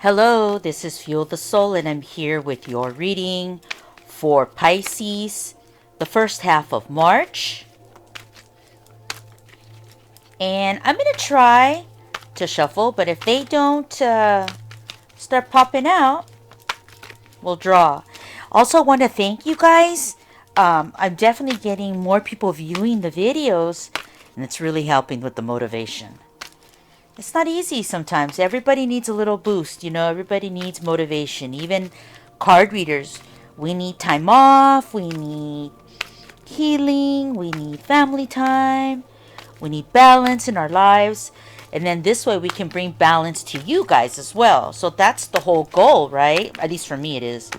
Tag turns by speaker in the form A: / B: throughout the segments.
A: Hello, this is Fuel the Soul, and I'm here with your reading for Pisces, the first half of March. And I'm going to try to shuffle, but if they don't start popping out, we'll draw. Also, want to thank you guys. I'm definitely getting more people viewing the videos, and it's really helping with the motivation. It's not easy sometimes. Everybody needs a little boost, everybody needs motivation. Even card readers, we need time off, we need healing, we need family time, we need balance in our lives. And then this way we can bring balance to you guys as well. So that's the whole goal, right? At least for me it is.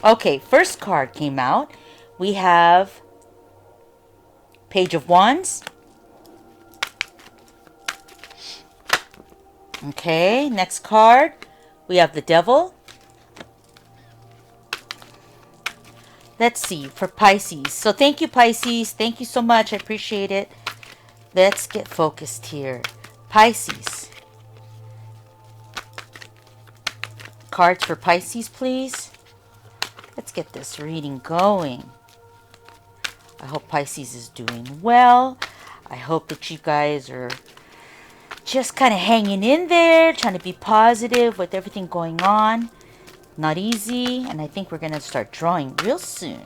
A: Okay, first card came out. We have Page of Wands. Okay, next card, we have the Devil. Let's see, for Pisces. So thank you, Pisces. Thank you so much. I appreciate it. Let's get focused here. Pisces. Cards for Pisces, please. Let's get this reading going. I hope Pisces is doing well. I hope that you guys are just kind of hanging in there, trying to be positive with everything going on. Not easy, and I think we're going to start drawing real soon.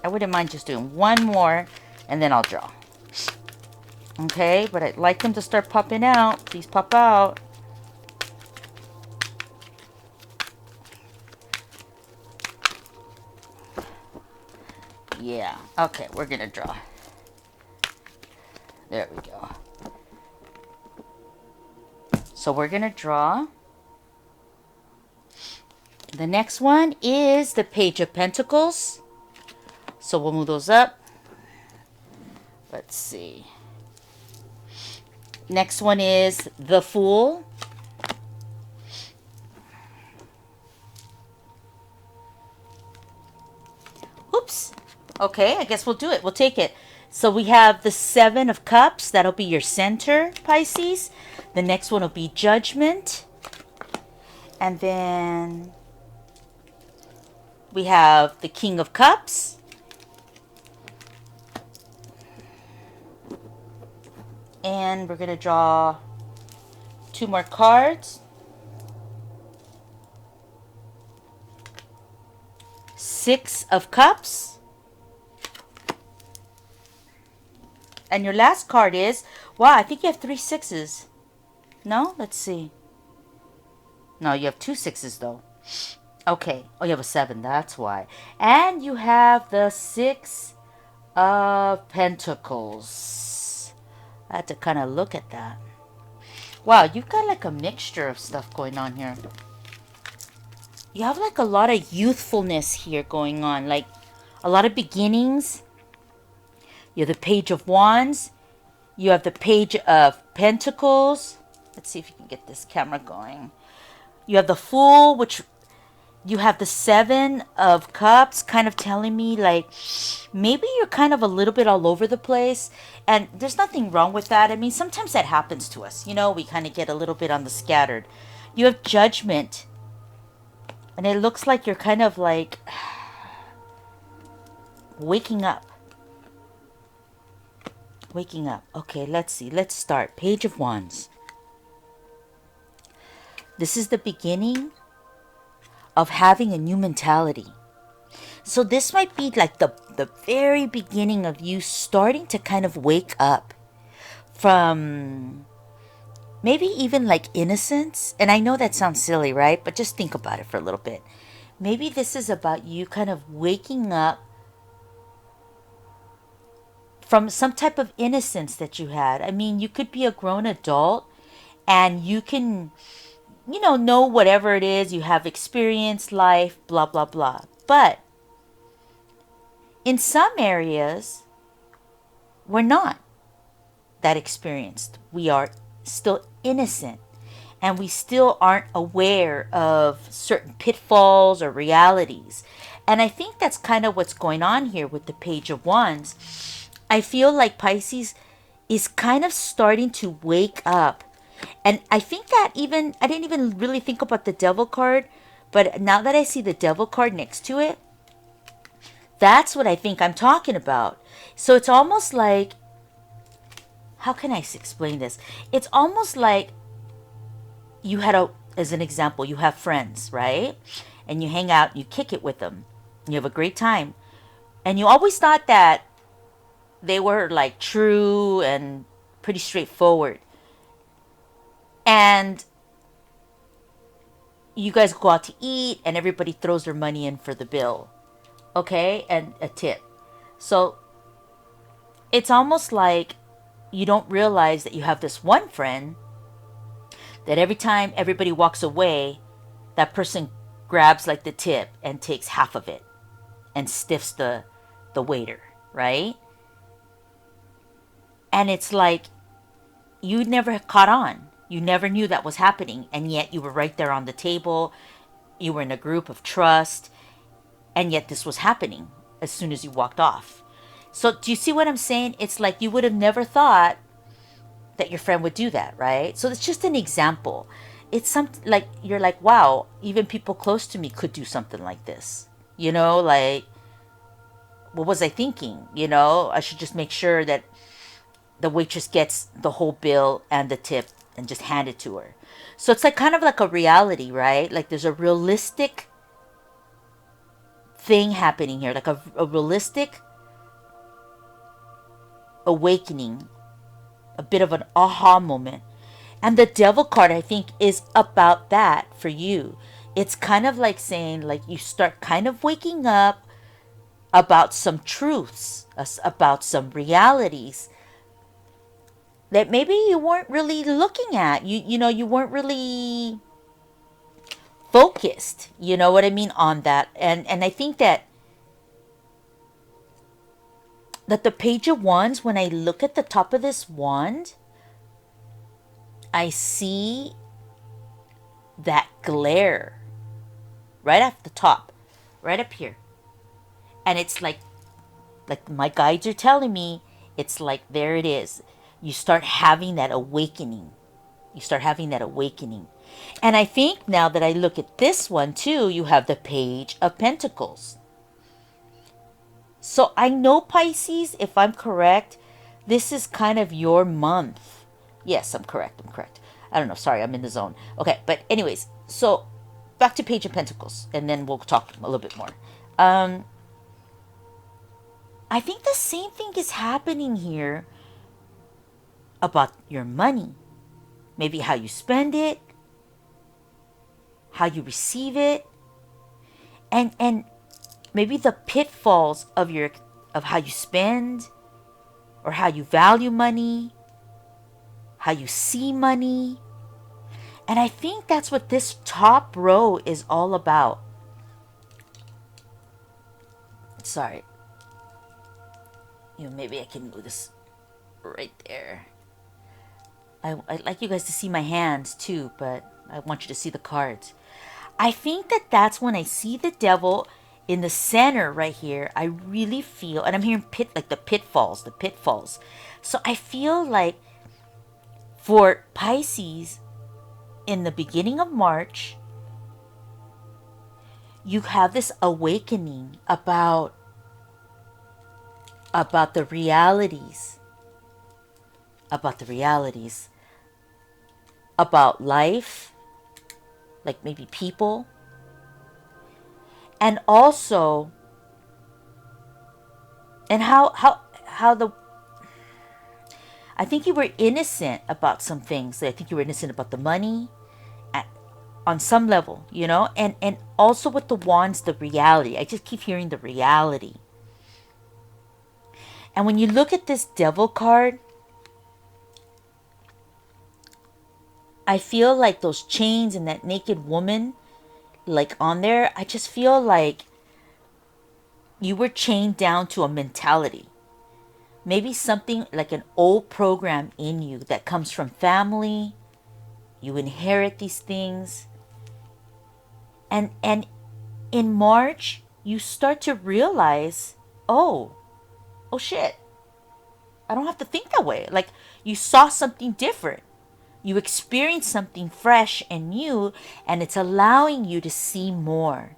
A: I wouldn't mind just doing one more, and then I'll draw. Okay, but I'd like them to start popping out. Please pop out. Yeah, okay, we're going to draw. There we go. So we're going to draw. The next one is the Page of Pentacles. So we'll move those up. Let's see. Next one is the Fool. Oops. Okay, I guess we'll do it. We'll take it. So we have the Seven of Cups. That'll be your center, Pisces. The next one will be Judgment. And then we have the King of Cups. And we're going to draw two more cards. Six of Cups. And your last card is, wow, I think you have 3 sixes. No? Let's see. No, you have 2 sixes though. Okay. Oh, you have a 7. That's why. And you have the 6 of Pentacles. I had to kind of look at that. Wow, you've got like a mixture of stuff going on here. You have like a lot of youthfulness here going on. Like a lot of beginnings. You have the Page of Wands. You have the Page of Pentacles. Let's see if you can get this camera going. You have the Fool, which you have the Seven of Cups, kind of telling me like maybe you're kind of a little bit all over the place. And there's nothing wrong with that. I mean, sometimes that happens to us. We kind of get a little bit on the scattered. You have Judgment. And it looks like you're kind of like waking up. Waking up. Okay, let's see. Let's start. Page of Wands. This is the beginning of having a new mentality. So this might be like the very beginning of you starting to kind of wake up from maybe even like innocence. And I know that sounds silly, right? But just think about it for a little bit. Maybe this is about you kind of waking up from some type of innocence that you had. I mean, you could be a grown adult and you can, know whatever it is. You have experience, life, blah, blah, blah. But in some areas, we're not that experienced. We are still innocent and we still aren't aware of certain pitfalls or realities. And I think that's kind of what's going on here with the Page of Wands. I feel like Pisces is kind of starting to wake up And I think that even, I didn't even really think about the devil card, but now that I see the devil card next to it, that's what I think I'm talking about. So it's almost like, how can I explain this? It's almost like you had a, as an example, you have friends, right? And you hang out, you kick it with them, you have a great time. And you always thought that they were like true and pretty straightforward. And you guys go out to eat and everybody throws their money in for the bill, okay? And a tip. So it's almost like you don't realize that you have this one friend that every time everybody walks away, that person grabs like the tip and takes half of it and stiffs the waiter, right? And it's like you never caught on. You never knew that was happening, and yet you were right there on the table. You were in a group of trust, and yet this was happening as soon as you walked off. So do you see what I'm saying? It's like you would have never thought that your friend would do that, right? So it's just an example. It's something like you're like, wow, even people close to me could do something like this. You know, like, what was I thinking? You know, I should just make sure that the waitress gets the whole bill and the tip and just hand it to her. So it's like kind of like a reality, right? Like there's a realistic thing happening here, like a realistic awakening, a bit of an aha moment. And the devil card, I think, is about that for you. It's kind of like saying, like, you start kind of waking up about some truths, about some realities that maybe you weren't really looking at. You know, you weren't really focused, you know what I mean, on that. And I think that the page of wands, when I look at the top of this wand, I see that glare right at the top, right up here. And it's like my guides are telling me, it's like there it is. You start having that awakening. You start having that awakening. And I think now that I look at this one too, you have the Page of Pentacles. So I know, Pisces, if I'm correct, this is kind of your month. Yes, I'm correct. I don't know. Sorry, I'm in the zone. Okay, but anyways, so back to Page of Pentacles, and then we'll talk a little bit more. I think the same thing is happening here about your money. Maybe how you spend it, how you receive it, and maybe the pitfalls of how you spend, or how you value money, how you see money. And I think that's what this top row is all about. Sorry. You know, maybe I can move this right there. I'd like you guys to see my hands too, but I want you to see the cards. I think that's when I see the devil in the center right here. I really feel, and I'm hearing the pitfalls. So I feel like for Pisces, in the beginning of March, you have this awakening about the realities, about life, like maybe people, and also, and how the, I think you were innocent about some things. I think you were innocent about the money on some level, you know, and also with the wands, the reality. I just keep hearing the reality. And when you look at this devil card, I feel like those chains and that naked woman, like on there, I just feel like you were chained down to a mentality. Maybe something like an old program in you that comes from family. You inherit these things. And in March, you start to realize, oh shit, I don't have to think that way. Like, you saw something different. You experience something fresh and new, and it's allowing you to see more.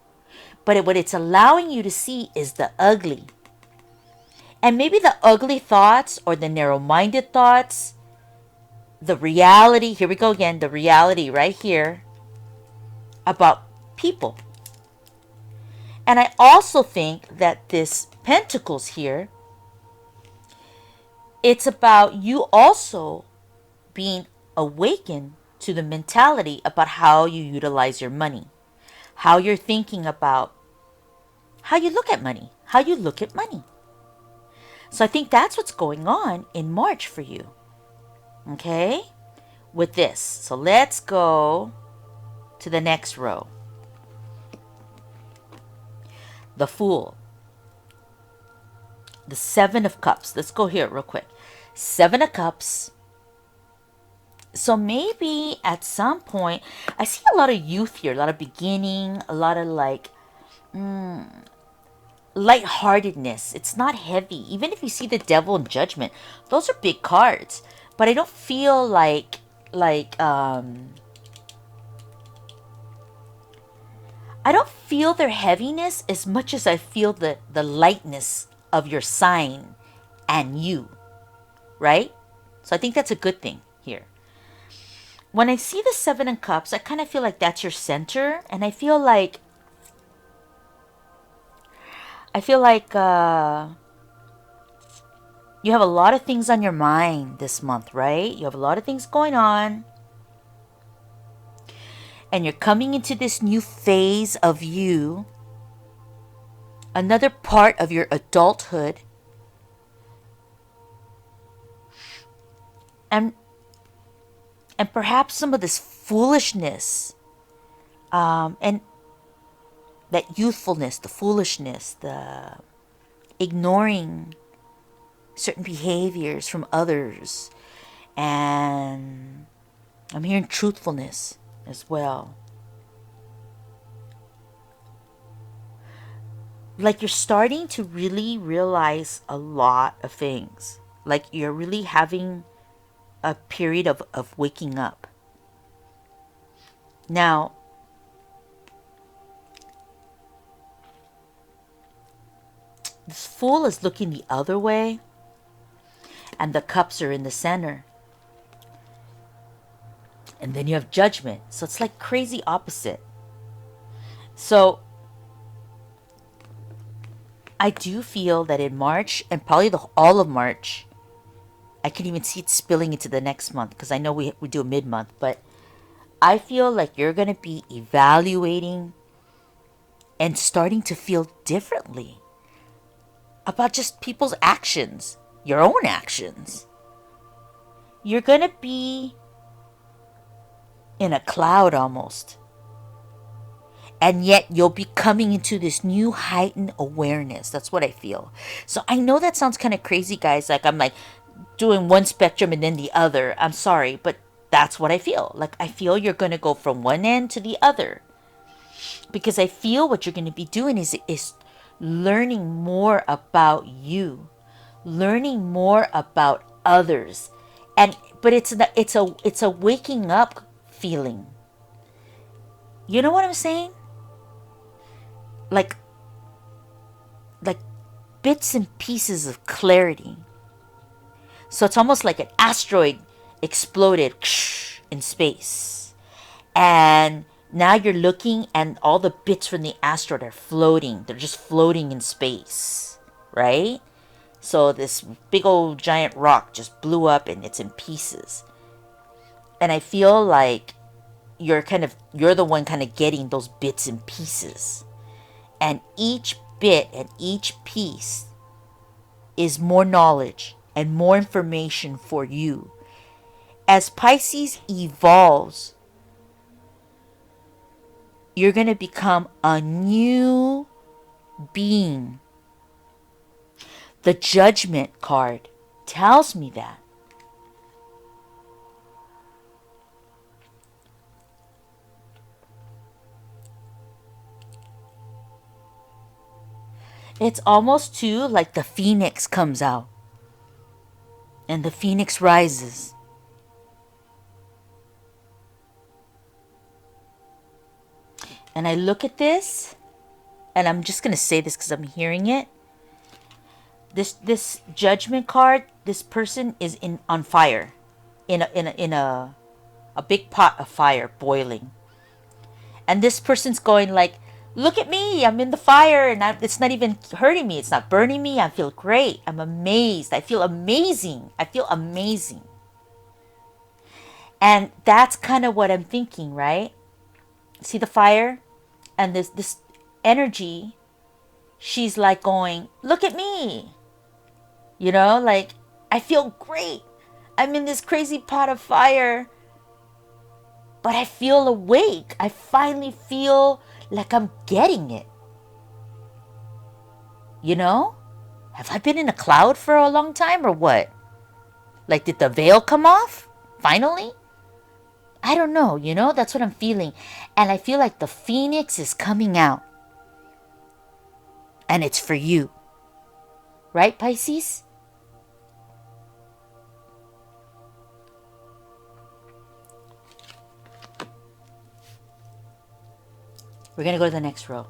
A: But what it's allowing you to see is the ugly. And maybe the ugly thoughts or the narrow minded thoughts, the reality, here we go again, the reality right here about people. And I also think that this Pentacles here, it's about you also being awakened to the mentality about how you utilize your money, how you're thinking about how you look at money, how you look at money. So I think that's what's going on in March for you. Okay? With this. So let's go to the next row. The Fool. The Seven of Cups. Let's go here real quick. Seven of Cups. So maybe at some point, I see a lot of youth here, a lot of beginning, a lot of like lightheartedness. It's not heavy. Even if you see the Devil and Judgment, those are big cards. But I don't feel like I don't feel their heaviness as much as I feel the lightness of your sign and you, right? So I think that's a good thing here. When I see the Seven of Cups, I kind of feel like that's your center, and I feel like you have a lot of things on your mind this month, right? You have a lot of things going on. And you're coming into this new phase of you, another part of your adulthood. And perhaps some of this foolishness, and that youthfulness, the foolishness, the ignoring certain behaviors from others. And I'm hearing truthfulness as well. Like you're starting to really realize a lot of things. Like you're really having a period of waking up. Now, this Fool is looking the other way, and the cups are in the center. And then you have Judgment. So it's like crazy opposite. So I do feel that in March, and probably all of March, I can even see it spilling into the next month, because I know we do a mid-month, but I feel like you're going to be evaluating and starting to feel differently about just people's actions, your own actions. You're going to be in a cloud almost. And yet you'll be coming into this new heightened awareness. That's what I feel. So I know that sounds kind of crazy, guys. Like I'm like doing one spectrum and then the other. I'm sorry, but that's what I feel. Like I feel you're going to go from one end to the other. Because I feel what you're going to be doing is learning more about you. Learning more about others. But it's a waking up feeling. You know what I'm saying? Like bits and pieces of clarity. So it's almost like an asteroid exploded in space. And now you're looking and all the bits from the asteroid are floating. They're just floating in space, right? So this big old giant rock just blew up and it's in pieces. And I feel like you're the one kind of getting those bits and pieces. And each bit and each piece is more knowledge and more information for you. As Pisces evolves, you're going to become a new being. The Judgment card tells me that. It's almost too like the phoenix comes out. And the phoenix rises. And I look at this, and I'm just going to say this because I'm hearing it. This judgment card, this person is in on fire, in a big pot of fire boiling, and this person's going like, look at me, I'm in the fire, and it's not even hurting me, it's not burning me, I feel great, I'm amazed, I feel amazing, I feel amazing. And that's kind of what I'm thinking, right? See the fire, and this energy, she's like going, look at me, like, I feel great, I'm in this crazy pot of fire, but I feel awake. I finally feel like I'm getting it. Have I been in a cloud for a long time or what? Like, did the veil come off finally? I don't know, that's what I'm feeling. And I feel like the phoenix is coming out, and it's for you, right, Pisces? We're gonna go to the next row.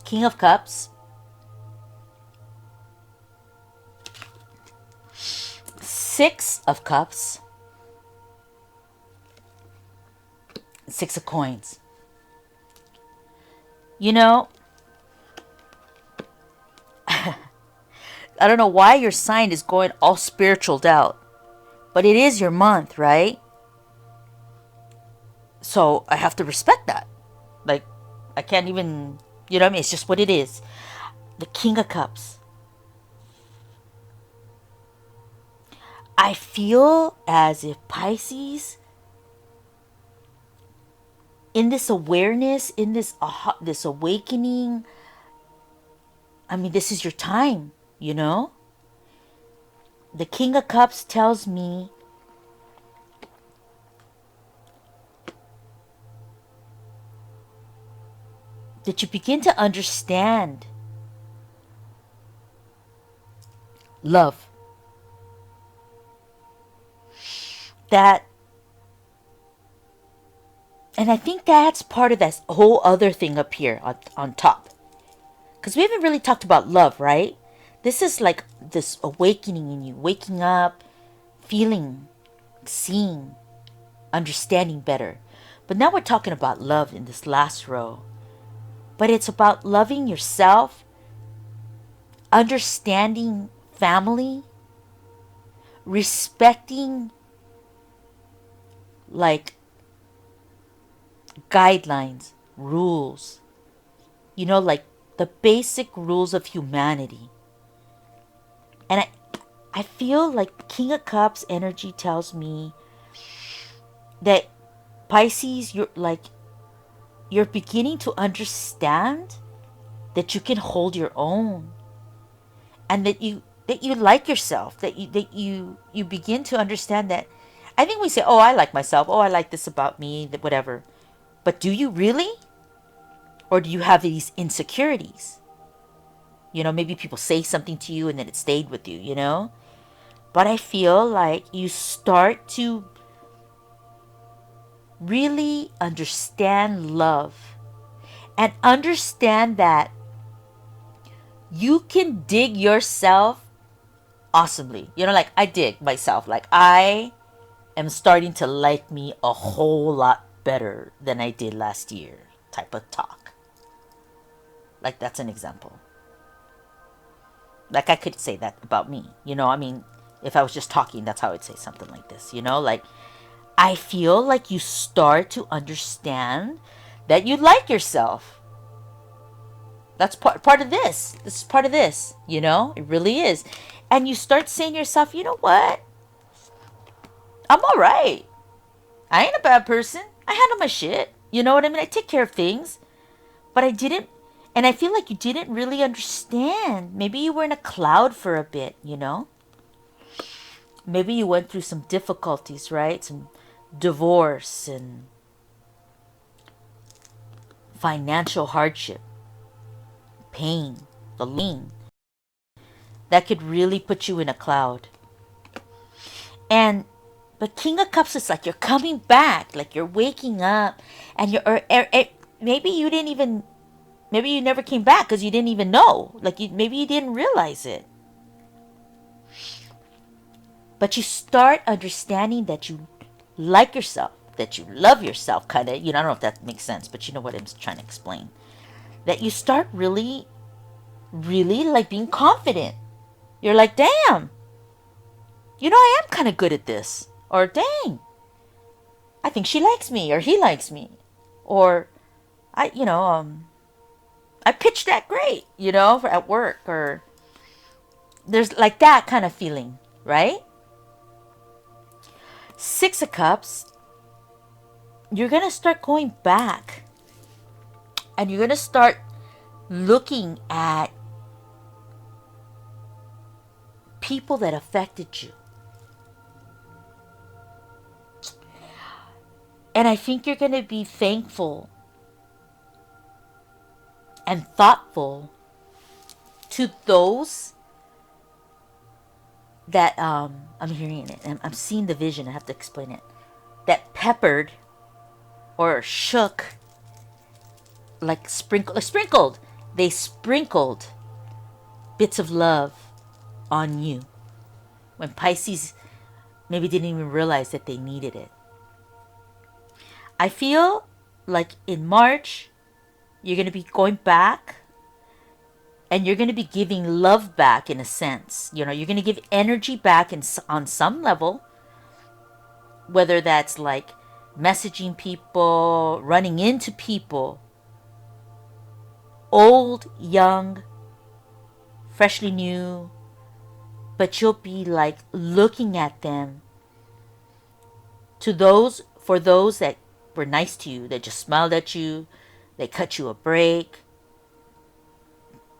A: King of Cups, Six of Cups, Six of Coins. I don't know why your sign is going all spiritualed out, but it is your month, right? So I have to respect that. Like, I can't even, what I mean? It's just what it is. The King of Cups. I feel as if Pisces, in this awareness, in this awakening, I mean, this is your time, The King of Cups tells me that you begin to understand love. That, and I think that's part of that whole other thing up here on top. Because we haven't really talked about love, right? This is like this awakening in you, waking up, feeling, seeing, understanding better. But now we're talking about love in this last row. But it's about loving yourself, understanding family, respecting like guidelines, rules, like the basic rules of humanity. And I feel like King of Cups energy tells me that Pisces, you're beginning to understand that you can hold your own, and that you like yourself, that you begin to understand that. I think we say, oh, I like myself, oh, I like this about me, that whatever. But do you really? Or do you have these insecurities? Maybe people say something to you and then it stayed with you, But I feel like you start to really understand love and understand that you can dig yourself awesomely. Like I dig myself. Like I am starting to like me a whole lot better than I did last year type of talk. Like that's an example. Like I could say that about me. I mean, if I was just talking, that's how I'd say something like this. Like I feel like you start to understand that you like yourself. That's part of this. This is part of this, It really is. And you start saying to yourself, you know what? I'm all right. I ain't a bad person. I handle my shit. You know what I mean? I take care of things. But I didn't, and I feel like you didn't really understand. Maybe you were in a cloud for a bit, Maybe you went through some difficulties, right? Some divorce and financial hardship, pain, the lean. That could really put you in a cloud. And But King of Cups is like you're coming back, like you're waking up, and maybe you didn't even, maybe you never came back because you didn't even know. Like maybe you didn't realize it. But you start understanding that you like yourself, that you love yourself, kind of. I don't know if that makes sense, but you know what I'm trying to explain. That you start really, really like being confident. You're like, damn, I am kind of good at this. Or dang, I think she likes me, or he likes me. Or I pitched that great, at work. Or there's like that kind of feeling, right? Six of Cups, you're going to start going back. And you're going to start looking at people that affected you. And I think you're going to be thankful and thoughtful to those that I'm hearing it. I'm seeing the vision. I have to explain it. That peppered or shook, like sprinkled. They sprinkled bits of love on you when Pisces maybe didn't even realize that they needed it. I feel like in March, you're going to be going back and you're going to be giving love back in a sense. You're going to give energy back on some level, whether that's like messaging people, running into people, old, young, freshly new, but you'll be like looking at them for those that were nice to you, that just smiled at you, they cut you a break,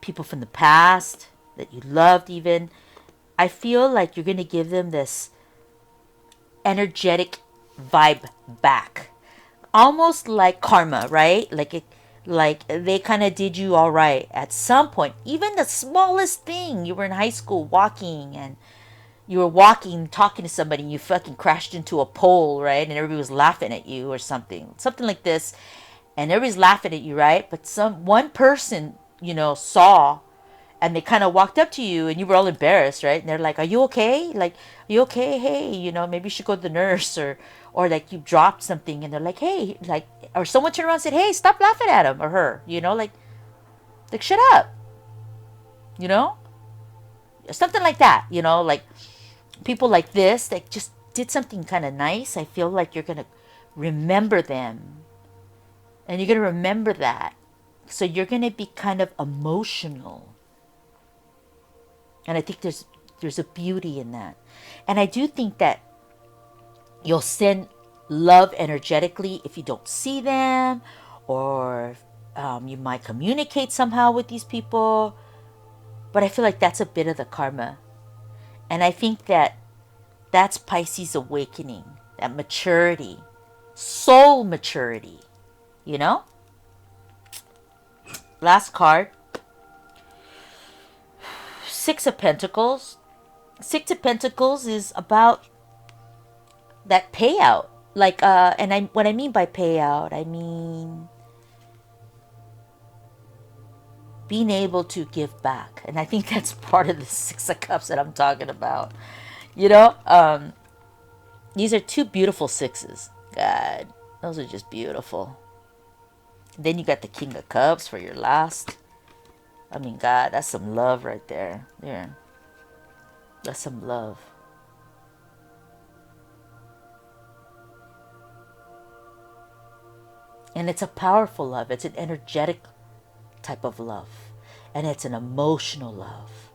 A: people from the past that you loved even. I feel like you're going to give them this energetic vibe back. Almost like karma, right? Like they kind of did you all right at some point. Even the smallest thing, you were in high school walking and you were walking, talking to somebody, and you fucking crashed into a pole, right? And everybody was laughing at you or something like this. And everybody's laughing at you, right? But one person, saw, and they kind of walked up to you, and you were all embarrassed, right? And they're like, "Are you okay? Like, are you okay? Hey, maybe you should go to the nurse," or like you dropped something, and they're like, "Hey," like, or someone turned around and said, "Hey, stop laughing at him or her," like shut up, something like that, like. People like this that just did something kind of nice, I feel like you're going to remember them. And you're going to remember that. So you're going to be kind of emotional. And I think there's a beauty in that. And I do think that you'll send love energetically if you don't see them, or you might communicate somehow with these people. But I feel like that's a bit of the karma. And I think that that's Pisces awakening, that maturity, soul maturity, Last card, Six of Pentacles. Six of Pentacles is about that payout. Like, what I mean by payout, I mean being able to give back. And I think that's part of the Six of Cups that I'm talking about. These are two beautiful sixes. God, those are just beautiful. Then you got the King of Cups for your last. I mean, God, that's some love right there. Yeah. That's some love. And it's a powerful love. It's an energetic type of love. And it's an emotional love.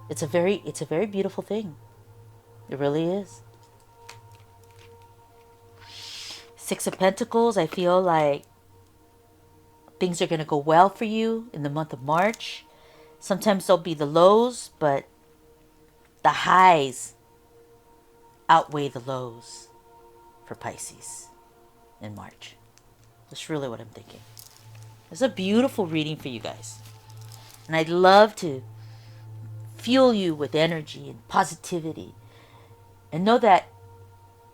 A: It's a very beautiful thing. It really is. Six of Pentacles, I feel like things are going to go well for you in the month of March. Sometimes there'll be the lows, but the highs outweigh the lows for Pisces in March. That's really what I'm thinking. It's a beautiful reading for you guys. And I'd love to fuel you with energy and positivity And know that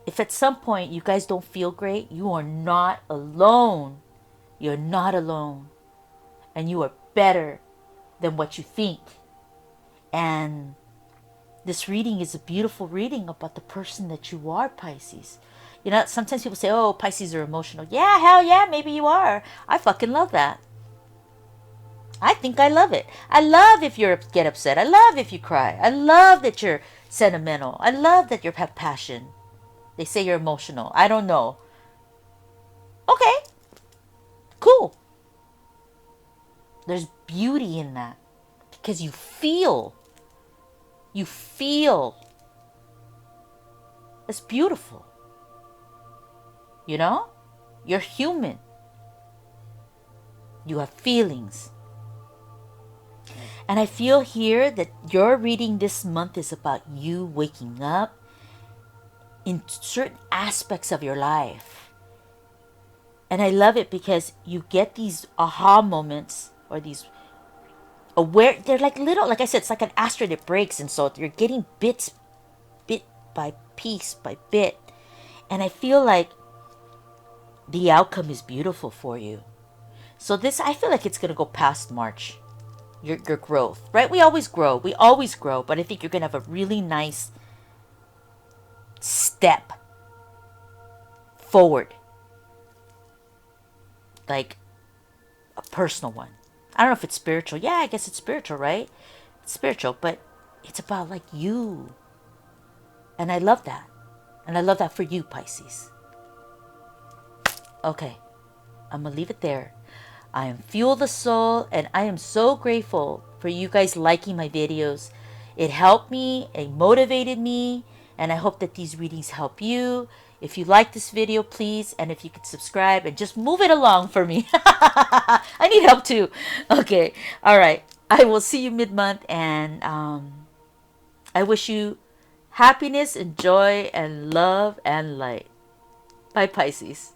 A: if at some point you guys don't feel great, you are not alone. You're not alone. And you are better than what you think. And this reading is a beautiful reading about the person that you are, Pisces. You know, sometimes people say, oh, Pisces are emotional. Yeah, hell yeah, maybe you are. I fucking love that. I think I love it. I love if you get upset. I love if you cry. I love that you're sentimental. I love that you have passion. They say you're emotional. I don't know. Okay, cool. There's beauty in that because you feel. You feel. It's beautiful. You know? You're human. You have feelings. And I feel here that your reading this month is about you waking up in certain aspects of your life. And I love it because you get these aha moments or these aware, they're like little, like I said, it's like an asteroid that breaks. And so you're getting bit by piece by bit. And I feel like the outcome is beautiful for you. So this, I feel like it's going to go past March. Your growth, right? We always grow. But I think you're going to have a really nice step forward. Like a personal one. I don't know if it's spiritual. Yeah, I guess it's spiritual, right? It's spiritual, but it's about like you. And I love that. And I love that for you, Pisces. Okay, I'm going to leave it there. I am Fuel the Soul, and I am so grateful for you guys liking my videos. It helped me, it motivated me, and I hope that these readings help you. If you like this video, please, and if you could subscribe and just move it along for me. I need help too. Okay, all right. I will see you mid-month, and I wish you happiness and joy and love and light. Bye, Pisces.